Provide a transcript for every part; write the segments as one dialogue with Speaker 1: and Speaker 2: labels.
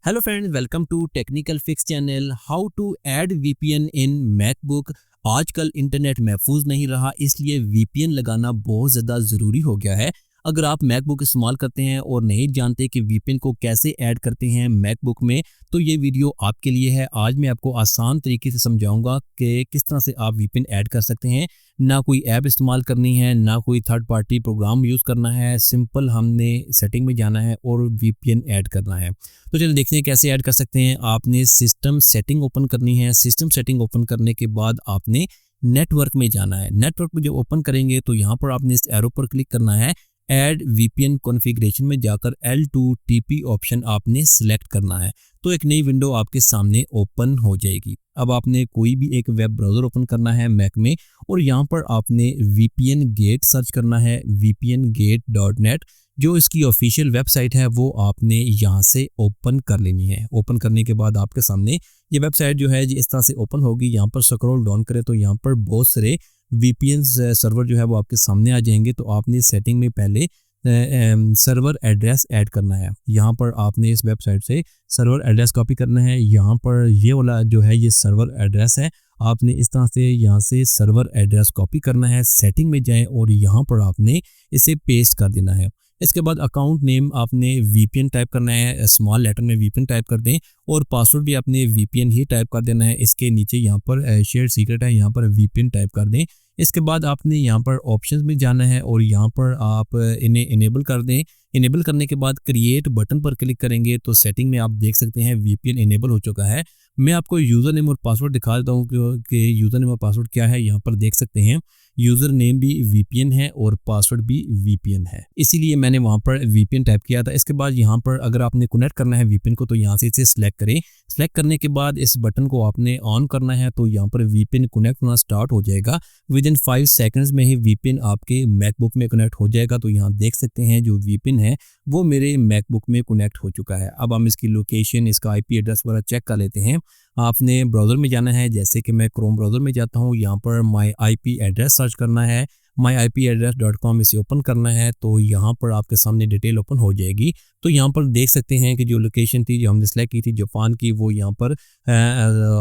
Speaker 1: Hello friends, welcome to technical fix channel. How to add VPN in MacBook. आजकल internet महफूज नहीं रहा, इसलिए वीपीएन लगाना बहुत ज़्यादा ज़रूरी हो गया है। अगर आप मैकबुक इस्तेमाल करते हैं और नहीं जानते कि वीपीएन को कैसे ऐड करते हैं मैकबुक में, तो ये वीडियो आपके लिए है। आज मैं आपको आसान तरीके से समझाऊंगा कि किस तरह से आप वीपीएन ऐड कर सकते हैं। ना कोई ऐप इस्तेमाल करनी है, ना कोई थर्ड पार्टी प्रोग्राम यूज़ करना है। सिंपल हमने सेटिंग में जाना है और वीपीएन ऐड करना है। तो चलिए देखते हैं कैसे ऐड कर सकते हैं। आपने सिस्टम सेटिंग ओपन करनी है। सिस्टम सेटिंग ओपन करने के बाद आपने नेटवर्क में जाना है। नेटवर्क में जब ओपन करेंगे तो यहाँ पर आपने इस एरो पर क्लिक करना है। ऐड वीपीएन कॉन्फ़िगरेशन में जाकर L2TP ऑप्शन आपने सेलेक्ट करना है। तो एक नई विंडो आपके सामने ओपन हो जाएगी। अब आपने कोई भी एक वेब ब्राउज़र ओपन करना है मैक में, और यहाँ पर आपने VPN गेट सर्च करना है। vpngate.net जो इसकी ऑफिशियल वेबसाइट है वो आपने यहाँ से ओपन कर लेनी है। ओपन करने के बाद आपके सामने ये वेबसाइट जो है इस तरह से ओपन होगी। यहाँ पर स्क्रॉल डाउन करें तो यहाँ पर बहुत सारे VPN सर्वर जो है वो आपके सामने आ जाएंगे। तो आपने सेटिंग में पहले सर्वर एड्रेस ऐड करना है। यहाँ पर आपने इस वेबसाइट से सर्वर एड्रेस कॉपी करना है। यहाँ पर ये वाला जो है ये सर्वर एड्रेस है। आपने इस तरह से यहाँ से सर्वर एड्रेस कॉपी करना है। सेटिंग में जाएं और यहाँ पर आपने इसे पेस्ट कर देना है। इसके बाद अकाउंट नेम आपने VPN टाइप करना है, स्मॉल लेटर में VPN टाइप कर दें, और पासवर्ड भी आपने VPN ही टाइप कर देना है। इसके नीचे यहाँ पर शेयर सीक्रेट है, यहाँ पर VPN टाइप कर दें। इसके बाद आपने यहाँ पर ऑप्शंस में जाना है और यहाँ पर आप इन्हें इनेबल कर दें। इनेबल करने के बाद क्रिएट बटन पर क्लिक करेंगे तो सेटिंग में आप देख सकते हैं VPN इनेबल हो चुका है। मैं आपको यूज़र नेम और पासवर्ड दिखा देता हूँ कि यूज़र नेम और पासवर्ड क्या है। यहाँ पर देख सकते हैं यूज़र नेम भी VPN है और पासवर्ड भी VPN है, इसीलिए मैंने वहाँ पर VPN टाइप किया था। इसके बाद यहाँ पर अगर आपने कनेक्ट करना है VPN को तो यहाँ से इसे सिलेक्ट करें। सिलेक्ट करने के बाद इस बटन को आपने ऑन करना है तो यहाँ पर VPN कनेक्ट होना स्टार्ट हो जाएगा। विद इन 5 सेकंड्स में ही VPN आपके मैकबुक में कनेक्ट हो जाएगा। तो यहाँ देख सकते हैं जो VPN है वो मेरे मैकबुक में कनेक्ट हो चुका है। अब हम इसकी लोकेशन, इसका IP एड्रेस वगैरह चेक कर लेते हैं। आपने ब्राउज़र में जाना है, जैसे कि मैं क्रोम ब्राउज़र में जाता हूँ। यहाँ पर माई IP एड्रेस सर्च करना है। myipaddress.com इसे ओपन करना है तो यहाँ पर आपके सामने डिटेल ओपन हो जाएगी। तो यहाँ पर देख सकते हैं कि जो लोकेशन थी जो हमने सेलेक्ट की थी जापान की, वो यहाँ पर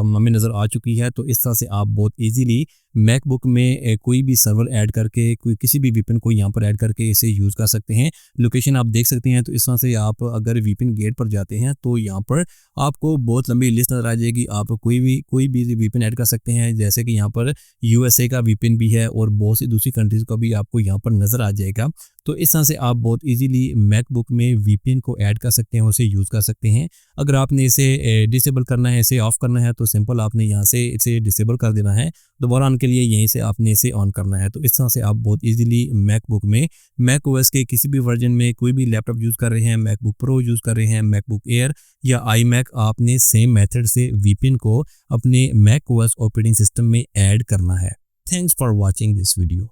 Speaker 1: हमें नज़र आ चुकी है। तो इस तरह से आप बहुत इजीली मैकबुक में कोई भी सर्वर ऐड करके, कोई किसी भी VPN को यहाँ पर ऐड करके इसे यूज़ कर सकते हैं। लोकेशन आप देख सकते हैं। तो इस तरह से आप अगर VPN गेट पर जाते हैं तो यहाँ पर आपको बहुत लंबी लिस्ट नज़र आ जाएगी। आप कोई भी VPN ऐड कर सकते हैं, जैसे कि यहाँ पर USA का VPN भी है और बहुत सी दूसरी कंट्रीज़ का भी आपको यहाँ पर नज़र आ जाएगा। तो इस तरह से आप बहुत इजीली मैकबुक में VPN को ऐड कर सकते हैं, उसे यूज़ कर सकते हैं। अगर आपने इसे डिसेबल करना है, इसे ऑफ़ करना है, तो सिंपल आपने यहाँ से इसे डिसेबल कर देना है। दोबारा ऑन के लिए यहीं से आपने इसे ऑन करना है। तो इस तरह से आप बहुत इजीली मैकबुक में मैकओएस के किसी भी वर्जन में कोई भी लैपटॉप यूज़ कर रहे हैं, मैकबुक प्रो यूज़ कर रहे हैं, मैकबुक एयर या iMac, आपने सेम मेथड से VPN को अपने मैकओएस ऑपरेटिंग सिस्टम में ऐड करना है। Thanks for watching this video.